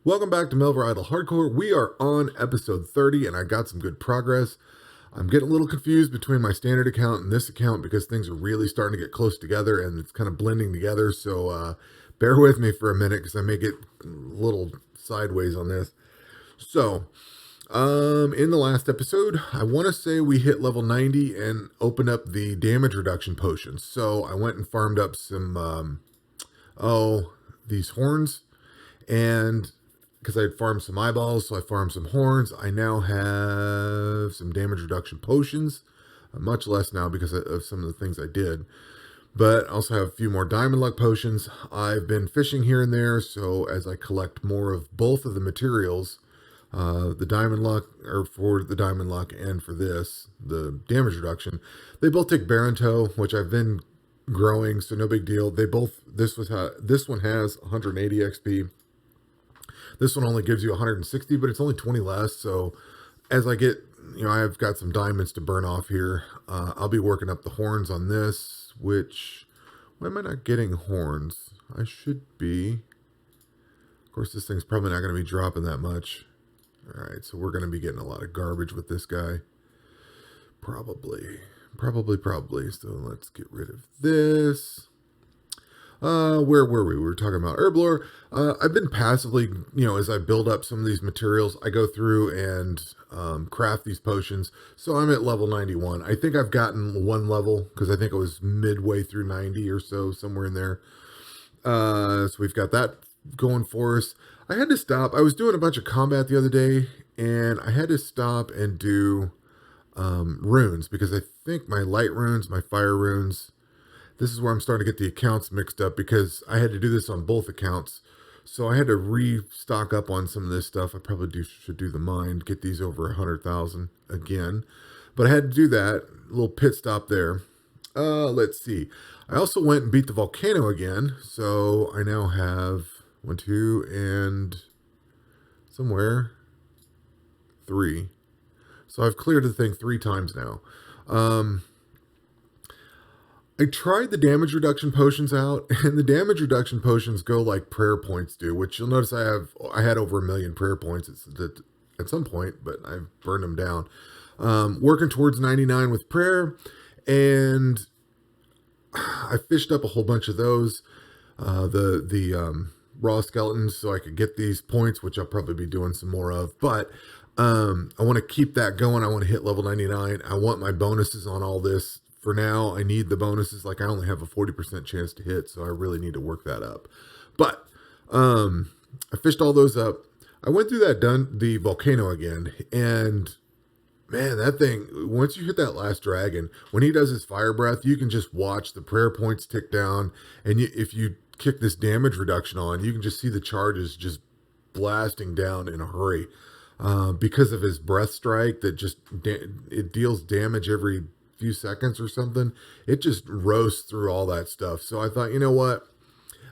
Welcome back to Melvor Idle Hardcore. We are on episode 30, and I got some good progress. I'm getting a little confused between my standard account and this account because things are really starting to get close together and it's kind of blending together. So bear with me for a minute because I may get a little sideways on this. So, in the last episode, I want to say we hit level 90 and opened up the damage reduction potions. So I went and farmed up some, these horns, and because I had farmed some eyeballs, so I farmed some horns. I now have some damage reduction potions, much less now because of some of the things I did. But I also have a few more diamond luck potions. I've been fishing here and there, so as I collect more of both of the materials, the diamond luck, or for the diamond luck and for this, the damage reduction, they both take Baronto, which I've been growing, so no big deal. They both, this one has 180 XP. This one only gives you 160, but it's only 20 less. So as I get, I've got some diamonds to burn off here. I'll be working up the horns on this, which, why am I not getting horns? I should be. Of course, this thing's probably not going to be dropping that much. All right, so we're going to be getting a lot of garbage with this guy. Probably. So let's get rid of this. Where were we? We were talking about herblore. I've been passively, as I build up some of these materials, I go through and craft these potions. So I'm at level 91. I think I've gotten one level because I think it was midway through 90 or so, somewhere in there. So we've got that going for us. I had to stop. I was doing a bunch of combat the other day, and I had to stop and do runes because I think my light runes, my fire runes, this is where I'm starting to get the accounts mixed up because I had to do this on both accounts. So I had to restock up on some of this stuff. I probably should do the mine, get these over 100,000 again. But I had to do that. A little pit stop there. Let's see. I also went and beat the volcano again. So I now have 1, 2, and somewhere 3. So I've cleared the thing 3 times now. I tried the damage reduction potions out, and the damage reduction potions go like prayer points do, which you'll notice I had over 1 million prayer points at some point, but I've burned them down. Working towards 99 with prayer, and I fished up a whole bunch of those, the raw skeletons, so I could get these points, which I'll probably be doing some more of, but I want to keep that going. I want to hit level 99. I want my bonuses on all this. For now, I need the bonuses. Like, I only have a 40% chance to hit, so I really need to work that up. But I fished all those up. I went through the volcano again, and man, that thing, once you hit that last dragon, when he does his fire breath, you can just watch the prayer points tick down, and if you kick this damage reduction on, you can just see the charges just blasting down in a hurry because of his breath strike that just it deals damage every few seconds or something. It just roasts through all that stuff. So I thought, you know what?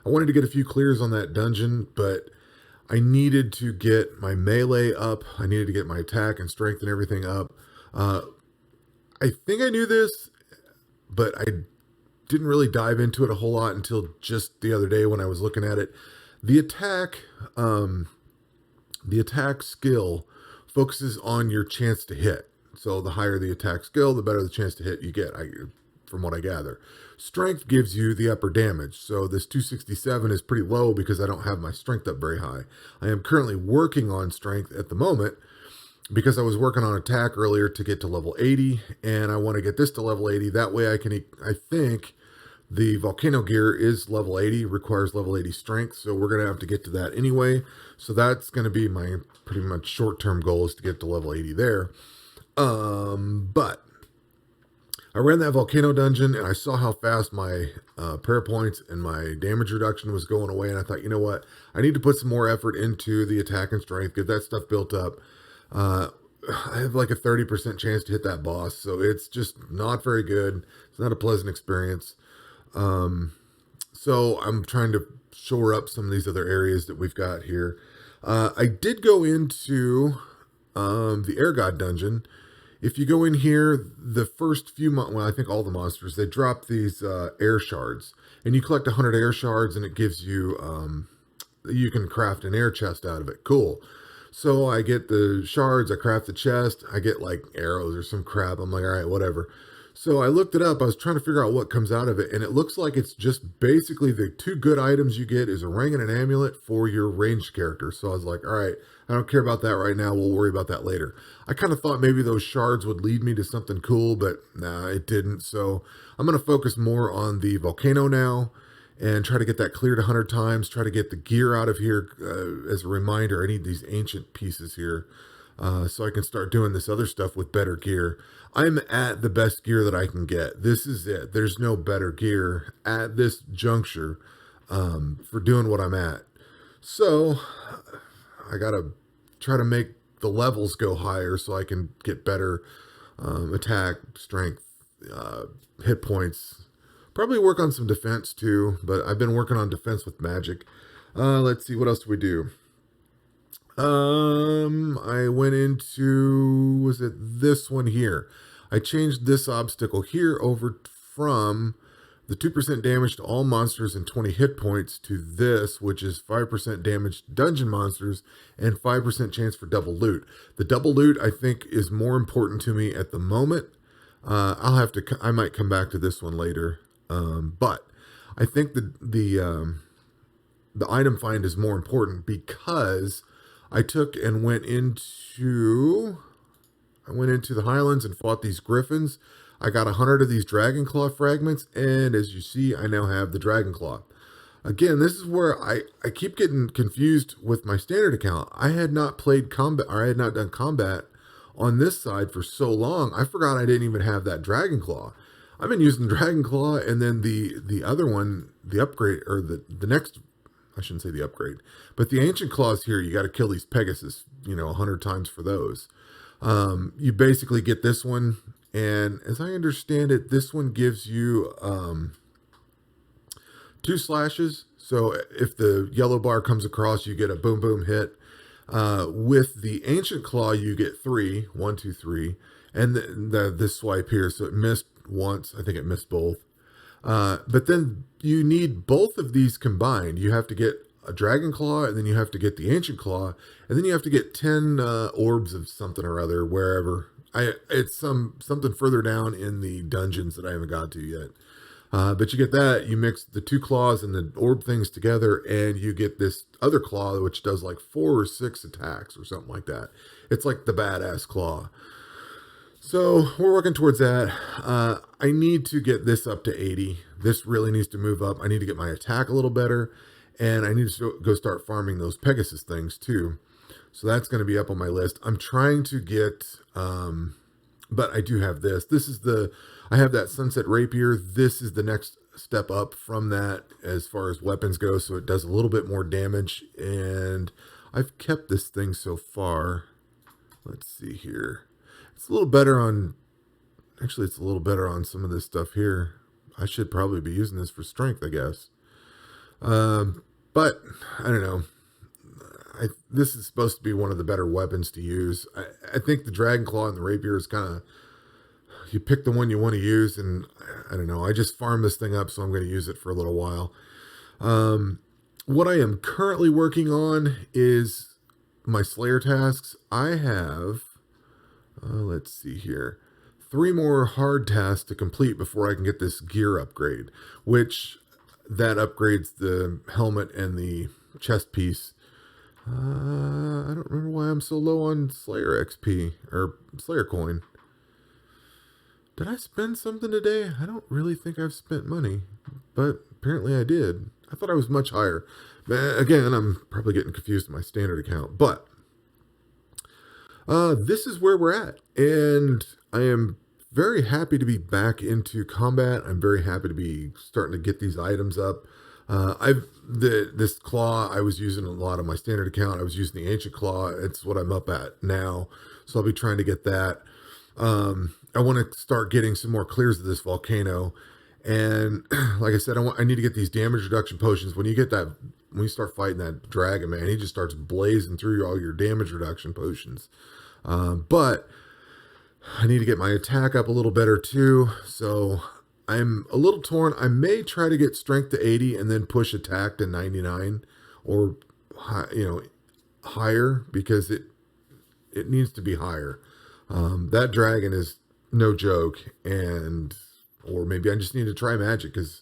I wanted to get a few clears on that dungeon, but I needed to get my melee up. I needed to get my attack and strength and everything up. I think I knew this, but I didn't really dive into it a whole lot until just the other day when I was looking at it. The attack skill focuses on your chance to hit. So the higher the attack skill, the better the chance to hit you get, from what I gather. Strength gives you the upper damage. So this 267 is pretty low because I don't have my strength up very high. I am currently working on strength at the moment because I was working on attack earlier to get to level 80, and I want to get this to level 80. That way I think the volcano gear is level 80, requires level 80 strength, so we're going to have to get to that anyway. So that's going to be my pretty much short-term goal, is to get to level 80 there. But I ran that volcano dungeon and I saw how fast my prayer points and my damage reduction was going away, and I thought, you know what, I need to put some more effort into the attack and strength, get that stuff built up. I have like a 30% chance to hit that boss, so it's just not very good. It's not a pleasant experience. So I'm trying to shore up some of these other areas that we've got here. I did go into the air god dungeon. If you go in here, the first few, I think all the monsters, they drop these air shards, and you collect 100 air shards, and it gives you you can craft an air chest out of it. Cool. So I get the shards, I craft the chest, I get like arrows or some crap. I'm like, all right, whatever. So I looked it up. I was trying to figure out what comes out of it, and it looks like it's just basically the two good items you get is a ring and an amulet for your ranged character. So I was like, all right, I don't care about that right now. We'll worry about that later. I kind of thought maybe those shards would lead me to something cool, but nah, it didn't. So I'm going to focus more on the volcano now and try to get that cleared 100 times, try to get the gear out of here. As a reminder, I need these ancient pieces here so I can start doing this other stuff with better gear. I'm at the best gear that I can get. This is it. There's no better gear at this juncture for doing what I'm at. So I got to try to make the levels go higher so I can get better attack, strength, hit points. Probably work on some defense too, but I've been working on defense with magic. Let's see, what else do we do? I went into, was it this one here? I changed this obstacle here over from the 2% damage to all monsters and 20 hit points to this, which is 5% damage to dungeon monsters and 5% chance for double loot. The double loot, I think, is more important to me at the moment. I might come back to this one later. But I think the item find is more important because I took and went into the Highlands and fought these griffins. I got 100 of these dragon claw fragments, and as you see, I now have the dragon claw. Again, this is where I keep getting confused with my standard account. I had not played combat, or I had not done combat on this side for so long. I forgot I didn't even have that dragon claw. I've been using Dragon Claw, and then the other one, the upgrade, or the next, I shouldn't say the upgrade, but the ancient claws here, you got to kill these Pegasus, 100 times for those. You basically get this one, and as I understand it, this one gives you 2 slashes. So if the yellow bar comes across, you get a boom boom hit. With the ancient claw, you get 3, 1, 2, 3, and this swipe here, so it missed once. I think it missed both. But then you need both of these combined. You have to get a dragon claw, and then you have to get the ancient claw, and then you have to get 10 orbs of something or other wherever. It's something further down in the dungeons that I haven't got to yet. But you get that, you mix the 2 claws and the orb things together, and you get this other claw, which does like 4 or 6 attacks or something like that. It's like the badass claw. So we're working towards that. I need to get this up to 80. This really needs to move up. I need to get my attack a little better, and I need to go start farming those Pegasus things too. So that's going to be up on my list. I'm trying to get, but I do have this. I have that Sunset Rapier. This is the next step up from that as far as weapons go. So it does a little bit more damage, and I've kept this thing so far. Let's see here. It's a little better on, actually it's a little better on some of this stuff here. I should probably be using this for strength, I guess. But I don't know. This is supposed to be one of the better weapons to use. I think the Dragon Claw and the Rapier is kind of, you pick the one you want to use, and I don't know. I just farmed this thing up, so I'm going to use it for a little while. What I am currently working on is my Slayer tasks. I have, let's see here, 3 more hard tasks to complete before I can get this gear upgrade, which that upgrades the helmet and the chest piece. I don't remember why I'm so low on Slayer XP or Slayer coin. Did I spend something today? I don't really think I've spent money, but apparently I did. I thought I was much higher. Again, I'm probably getting confused with my standard account, but this is where we're at, and I am very happy to be back into combat. I'm very happy to be starting to get these items up. This claw I was using a lot on my standard account. I was using the ancient claw. It's what I'm up at now, so I'll be trying to get that. I want to start getting some more clears of this volcano, and like I said, I need to get these damage reduction potions. When you start fighting that dragon, man, he just starts blazing through all your damage reduction potions. But I need to get my attack up a little better too, so I'm a little torn. I may try to get strength to 80 and then push attack to 99, or higher because it needs to be higher. That dragon is no joke, and or maybe I just need to try magic because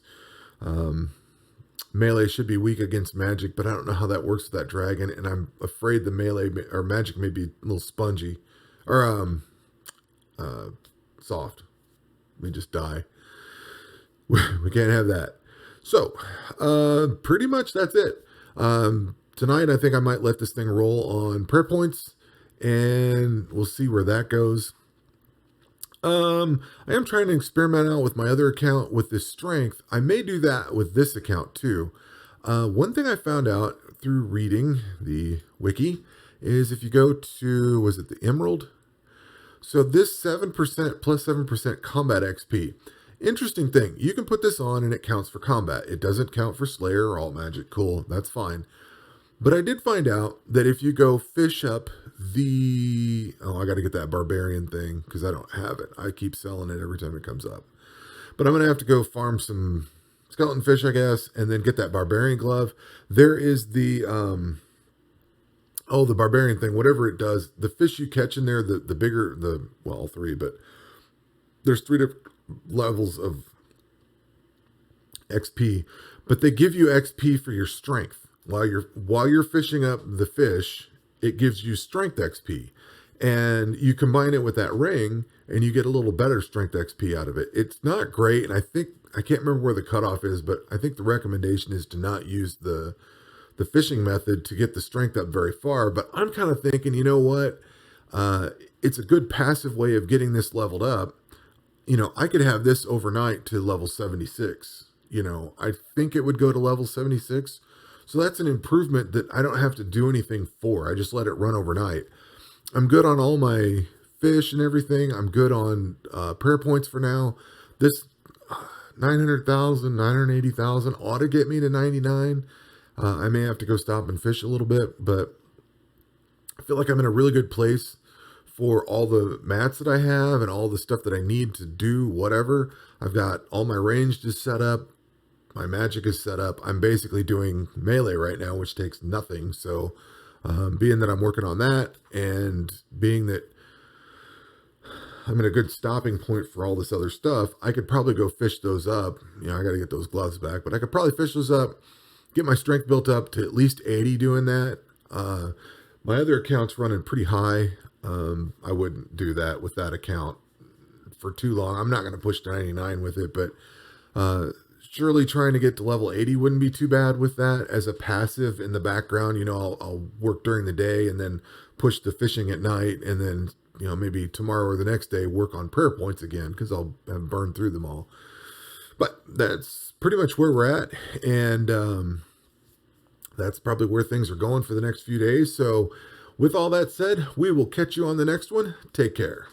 melee should be weak against magic, but I don't know how that works with that dragon, and I'm afraid the melee or magic may be a little spongy or soft. We just die. We can't have that. So, pretty much that's it. Tonight, I think I might let this thing roll on prayer points, and we'll see where that goes. I am trying to experiment out with my other account with this strength. I may do that with this account too. One thing I found out through reading the wiki is if you go to, was it the Emerald? So this 7% plus 7% combat XP. Interesting thing, you can put this on and it counts for combat. It doesn't count for Slayer or Alt Magic. Cool, that's fine. But I did find out that if you go fish up the... Oh, I got to get that Barbarian thing because I don't have it. I keep selling it every time it comes up. But I'm going to have to go farm some skeleton fish, I guess, and then get that Barbarian glove. There is the... the Barbarian thing, whatever it does, the fish you catch in there, the bigger, well, all three, but there's 3 different levels of XP, but they give you XP for your strength. While you're fishing up the fish, it gives you strength XP, and you combine it with that ring, and you get a little better strength XP out of it. It's not great, and I can't remember where the cutoff is, but I think the recommendation is to not use the fishing method to get the strength up very far. But I'm kind of thinking, you know what? It's a good passive way of getting this leveled up. I could have this overnight to level 76. I think it would go to level 76. So that's an improvement that I don't have to do anything for. I just let it run overnight. I'm good on all my fish and everything. I'm good on prayer points for now. This 900,000, 980,000 ought to get me to 99. I may have to go stop and fish a little bit, but I feel like I'm in a really good place for all the mats that I have and all the stuff that I need to do whatever. I've got all my ranged is set up. My magic is set up. I'm basically doing melee right now, which takes nothing. So being that I'm working on that and being that I'm in a good stopping point for all this other stuff, I could probably go fish those up. I got to get those gloves back, but I could probably fish those up, get my strength built up to at least 80 doing that. My other account's running pretty high. I wouldn't do that with that account for too long. I'm not going to push to 99 with it, but surely trying to get to level 80 wouldn't be too bad with that as a passive in the background. I'll work during the day and then push the fishing at night, and then maybe tomorrow or the next day work on prayer points again because I'll have burned through them all. But that's pretty much where we're at, and that's probably where things are going for the next few days. So with all that said, we will catch you on the next one. Take care.